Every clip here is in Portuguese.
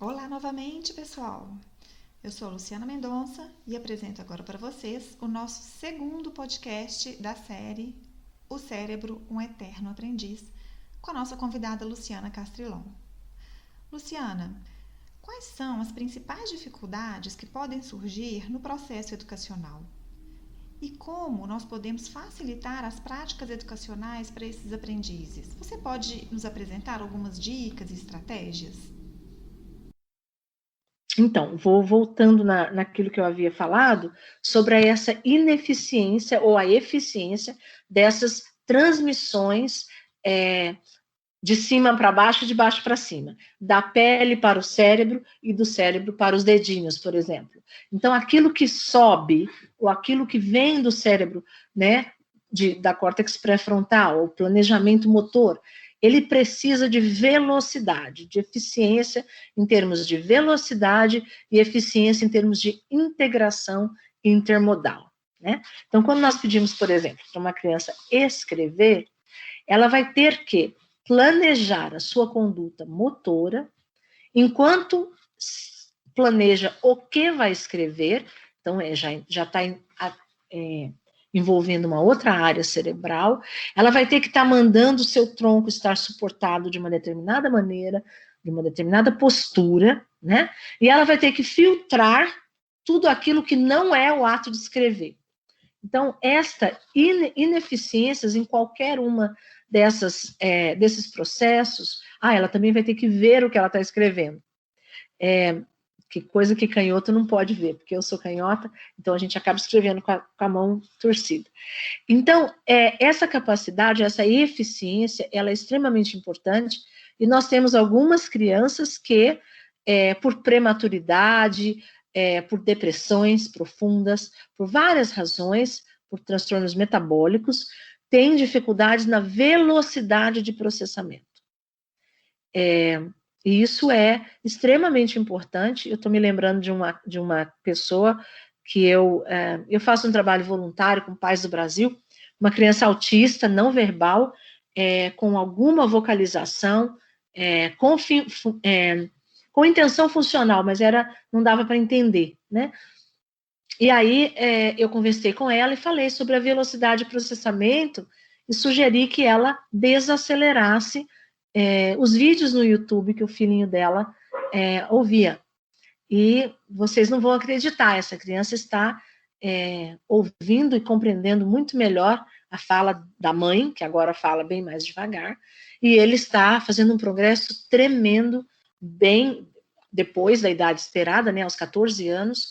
Olá novamente, pessoal! Eu sou a Luciana Mendonça e apresento agora para vocês o nosso segundo podcast da série O Cérebro, um Eterno Aprendiz, com a nossa convidada Luciana Castrilon. Luciana, quais são as principais dificuldades que podem surgir no processo educacional? E como nós podemos facilitar as práticas educacionais para esses aprendizes? Você pode nos apresentar algumas dicas e estratégias? Então, vou voltando naquilo que eu havia falado sobre essa ineficiência ou a eficiência dessas transmissões de cima para baixo, de baixo para cima, da pele para o cérebro e do cérebro para os dedinhos, por exemplo. Então, aquilo que sobe ou aquilo que vem do cérebro, né, da córtex pré-frontal, o planejamento motor, ele precisa de velocidade, de eficiência em termos de velocidade e eficiência em termos de integração intermodal, né? Então, quando nós pedimos, por exemplo, para uma criança escrever, ela vai ter que planejar a sua conduta motora, enquanto planeja o que vai escrever, então já está envolvendo uma outra área cerebral, ela vai ter que estar mandando o seu tronco estar suportado de uma determinada maneira, de uma determinada postura, né? E ela vai ter que filtrar tudo aquilo que não é o ato de escrever. Então, esta ineficiências em qualquer uma desses processos, ela também vai ter que ver o que ela está escrevendo. Que coisa que canhoto não pode ver, porque eu sou canhota, então a gente acaba escrevendo com a mão torcida. Então, essa capacidade, essa eficiência, ela é extremamente importante, e nós temos algumas crianças que, por prematuridade, por depressões profundas, por várias razões, por transtornos metabólicos, têm dificuldades na velocidade de processamento. E isso é extremamente importante. Eu estou me lembrando de uma pessoa que eu faço um trabalho voluntário com Pais do Brasil, uma criança autista, não verbal, com alguma vocalização, com intenção funcional, mas não dava para entender, né? E aí eu conversei com ela e falei sobre a velocidade de processamento e sugeri que ela desacelerasse os vídeos no YouTube que o filhinho dela ouvia. E vocês não vão acreditar, essa criança está ouvindo e compreendendo muito melhor a fala da mãe, que agora fala bem mais devagar, e ele está fazendo um progresso tremendo, bem depois da idade esperada, né, aos 14 anos,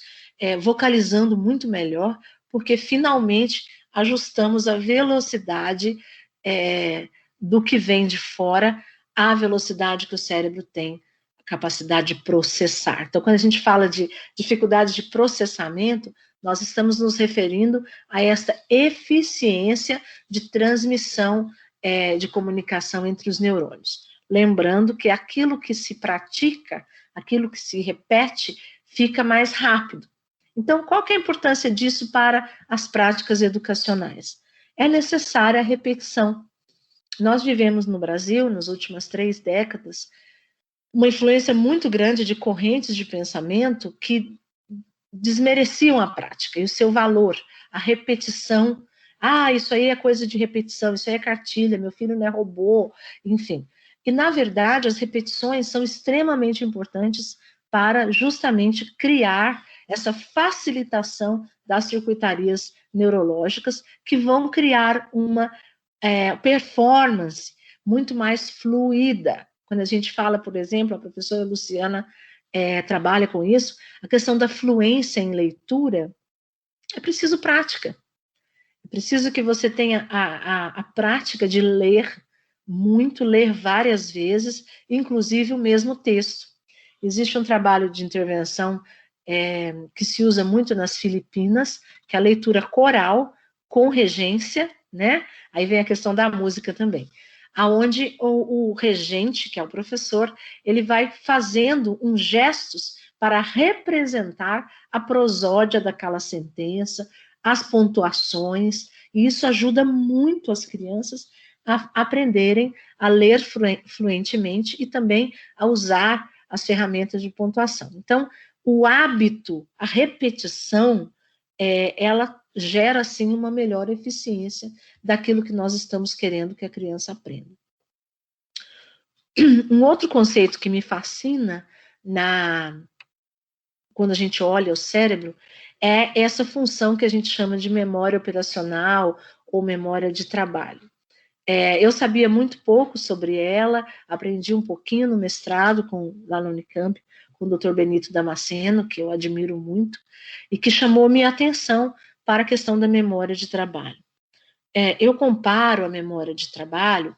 vocalizando muito melhor, porque finalmente ajustamos a velocidade do que vem de fora à velocidade que o cérebro tem capacidade de processar. Então, quando a gente fala de dificuldade de processamento, nós estamos nos referindo a esta eficiência de transmissão de comunicação entre os neurônios. Lembrando que aquilo que se pratica, aquilo que se repete, fica mais rápido. Então, qual que é a importância disso para as práticas educacionais? É necessária a repetição. Nós vivemos no Brasil, nas últimas 3 décadas, uma influência muito grande de correntes de pensamento que desmereciam a prática e o seu valor, a repetição. Isso aí é coisa de repetição, isso aí é cartilha, meu filho não é robô, enfim. E, na verdade, as repetições são extremamente importantes para justamente criar essa facilitação das circuitarias neurológicas que vão criar uma performance muito mais fluida. Quando a gente fala, por exemplo, a professora Luciana trabalha com isso, a questão da fluência em leitura, é preciso prática. É preciso que você tenha a prática de ler muito, ler várias vezes, inclusive o mesmo texto. Existe um trabalho de intervenção que se usa muito nas Filipinas, que é a leitura coral com regência, né? Aí vem a questão da música também, aonde o regente, que é o professor, ele vai fazendo uns gestos para representar a prosódia daquela sentença, as pontuações, e isso ajuda muito as crianças a aprenderem a ler fluentemente e também a usar as ferramentas de pontuação. Então, o hábito, a repetição, ela gera, sim, uma melhor eficiência daquilo que nós estamos querendo que a criança aprenda. Um outro conceito que me fascina quando a gente olha o cérebro é essa função que a gente chama de memória operacional ou memória de trabalho. Eu sabia muito pouco sobre ela, aprendi um pouquinho no mestrado lá na Unicamp, com o Dr. Benito Damasceno, que eu admiro muito, e que chamou minha atenção para a questão da memória de trabalho. Eu comparo a memória de trabalho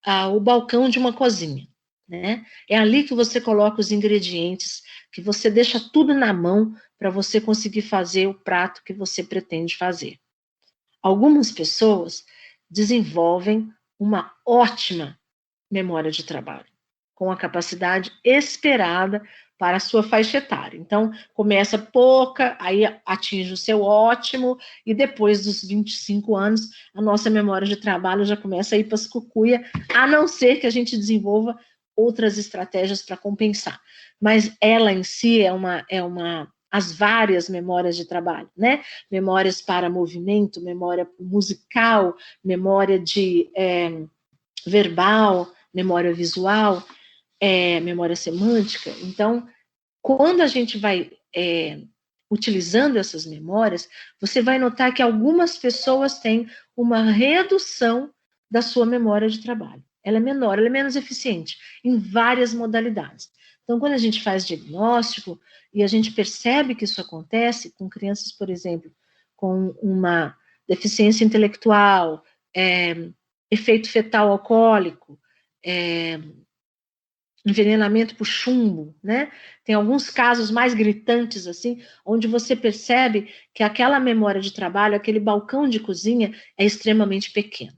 ao balcão de uma cozinha, né? É ali que você coloca os ingredientes, que você deixa tudo na mão para você conseguir fazer o prato que você pretende fazer. Algumas pessoas desenvolvem uma ótima memória de trabalho, com a capacidade esperada para a sua faixa etária. Então, começa pouca, aí atinge o seu ótimo, e depois dos 25 anos, a nossa memória de trabalho já começa a ir para as cucuia, a não ser que a gente desenvolva outras estratégias para compensar. Mas ela em si as várias memórias de trabalho, né? Memórias para movimento, memória musical, memória de verbal, memória visual, memória semântica. Então, quando a gente vai utilizando essas memórias, você vai notar que algumas pessoas têm uma redução da sua memória de trabalho. Ela é menor, ela é menos eficiente em várias modalidades. Então, quando a gente faz diagnóstico e a gente percebe que isso acontece com crianças, por exemplo, com uma deficiência intelectual, efeito fetal alcoólico, envenenamento por chumbo, né? Tem alguns casos mais gritantes, assim, onde você percebe que aquela memória de trabalho, aquele balcão de cozinha é extremamente pequeno,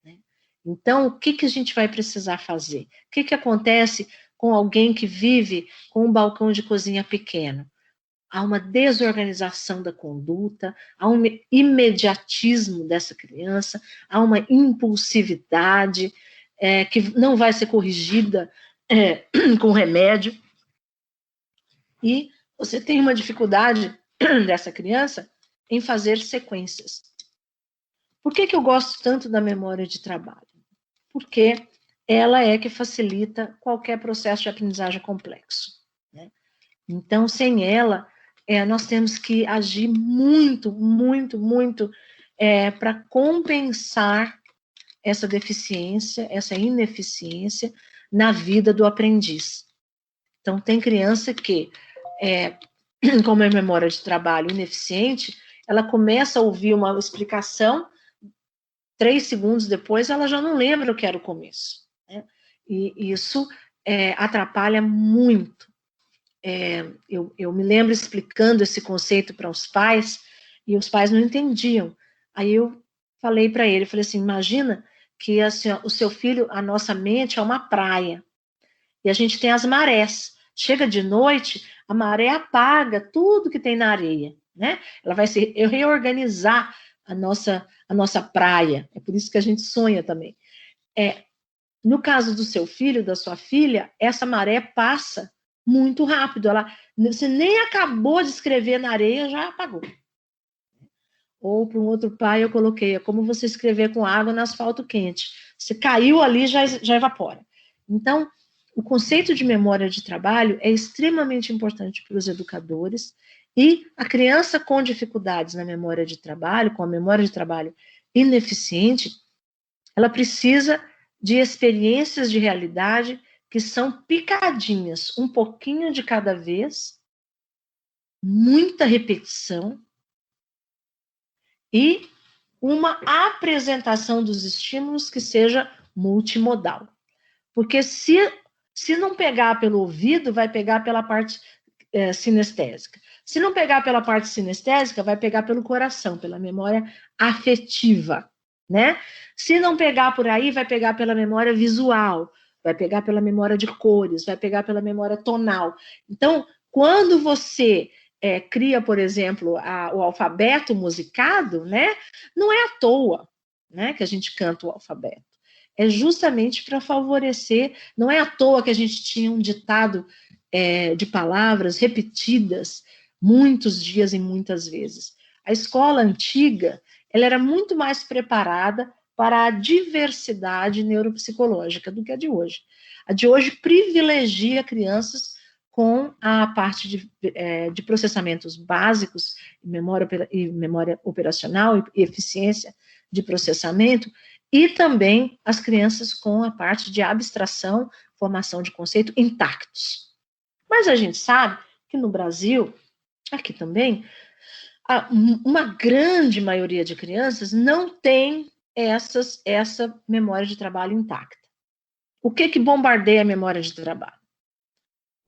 né? Então, o que a gente vai precisar fazer? O que acontece com alguém que vive com um balcão de cozinha pequeno? Há uma desorganização da conduta, há um imediatismo dessa criança, há uma impulsividade que não vai ser corrigida com remédio. E você tem uma dificuldade dessa criança em fazer sequências. Por que eu gosto tanto da memória de trabalho? Porque ela é que facilita qualquer processo de aprendizagem complexo, né? Então, sem ela, nós temos que agir muito, muito, muito para compensar essa deficiência, essa ineficiência na vida do aprendiz. Então, tem criança que, como é memória de trabalho ineficiente, ela começa a ouvir uma explicação, 3 segundos depois ela já não lembra o que era o começo, né? E isso atrapalha muito. Eu me lembro explicando esse conceito para os pais, e os pais não entendiam. Aí eu falei para ele, falei assim, imagina que assim, o seu filho, a nossa mente é uma praia, e a gente tem as marés. Chega de noite, a maré apaga tudo que tem na areia, né? Ela vai se reorganizar a nossa praia. É por isso que a gente sonha também. No caso do seu filho, da sua filha, essa maré passa muito rápido. Você nem acabou de escrever na areia, já apagou. Ou para um outro pai eu coloquei, é como você escrever com água no asfalto quente. Você caiu ali, já evapora. Então, o conceito de memória de trabalho é extremamente importante para os educadores, e a criança com dificuldades na memória de trabalho, com a memória de trabalho ineficiente, ela precisa de experiências de realidade que são picadinhas, um pouquinho de cada vez, muita repetição e uma apresentação dos estímulos que seja multimodal. Porque se não pegar pelo ouvido, vai pegar pela parte sinestésica. Se não pegar pela parte sinestésica, vai pegar pelo coração, pela memória afetiva, né? Se não pegar por aí, vai pegar pela memória visual, vai pegar pela memória de cores, vai pegar pela memória tonal. Então, quando você cria, por exemplo, o alfabeto musicado, né? Não é à toa, né, que a gente canta o alfabeto. é justamente para favorecer, não é à toa que a gente tinha um ditado de palavras repetidas muitos dias e muitas vezes. A escola antiga, ela era muito mais preparada para a diversidade neuropsicológica do que a de hoje. A de hoje privilegia crianças com a parte de processamentos básicos, memória operacional e eficiência de processamento, e também as crianças com a parte de abstração, formação de conceito intactos. Mas a gente sabe que no Brasil, aqui também, uma grande maioria de crianças não tem essa memória de trabalho intacta. O que bombardeia a memória de trabalho?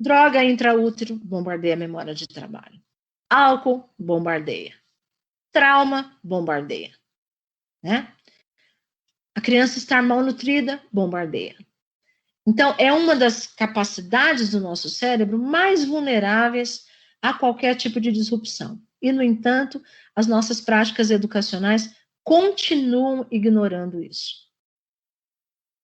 Droga intraútero bombardeia a memória de trabalho. Álcool bombardeia. Trauma bombardeia. Né? A criança estar mal nutrida bombardeia. Então, é uma das capacidades do nosso cérebro mais vulneráveis a qualquer tipo de disrupção. E, no entanto, as nossas práticas educacionais continuam ignorando isso.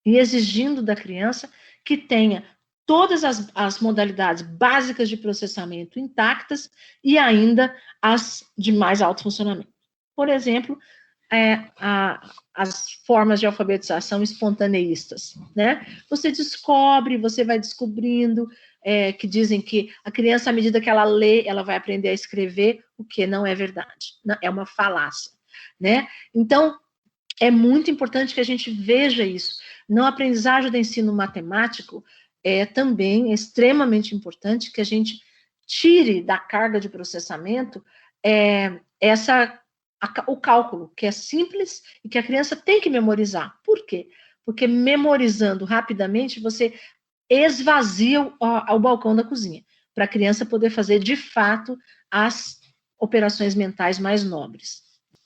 E exigindo da criança que tenha todas as modalidades básicas de processamento intactas e ainda as de mais alto funcionamento. Por exemplo, as formas de alfabetização espontaneístas, né? Você vai descobrindo que dizem que a criança, à medida que ela lê, ela vai aprender a escrever, o que não é verdade, é uma falácia, né? Então, é muito importante que a gente veja isso. Na aprendizagem do ensino matemático, é também extremamente importante que a gente tire da carga de processamento o cálculo, que é simples e que a criança tem que memorizar. Por quê? Porque memorizando rapidamente, você esvazia o balcão da cozinha, para a criança poder fazer, de fato, as operações mentais mais nobres.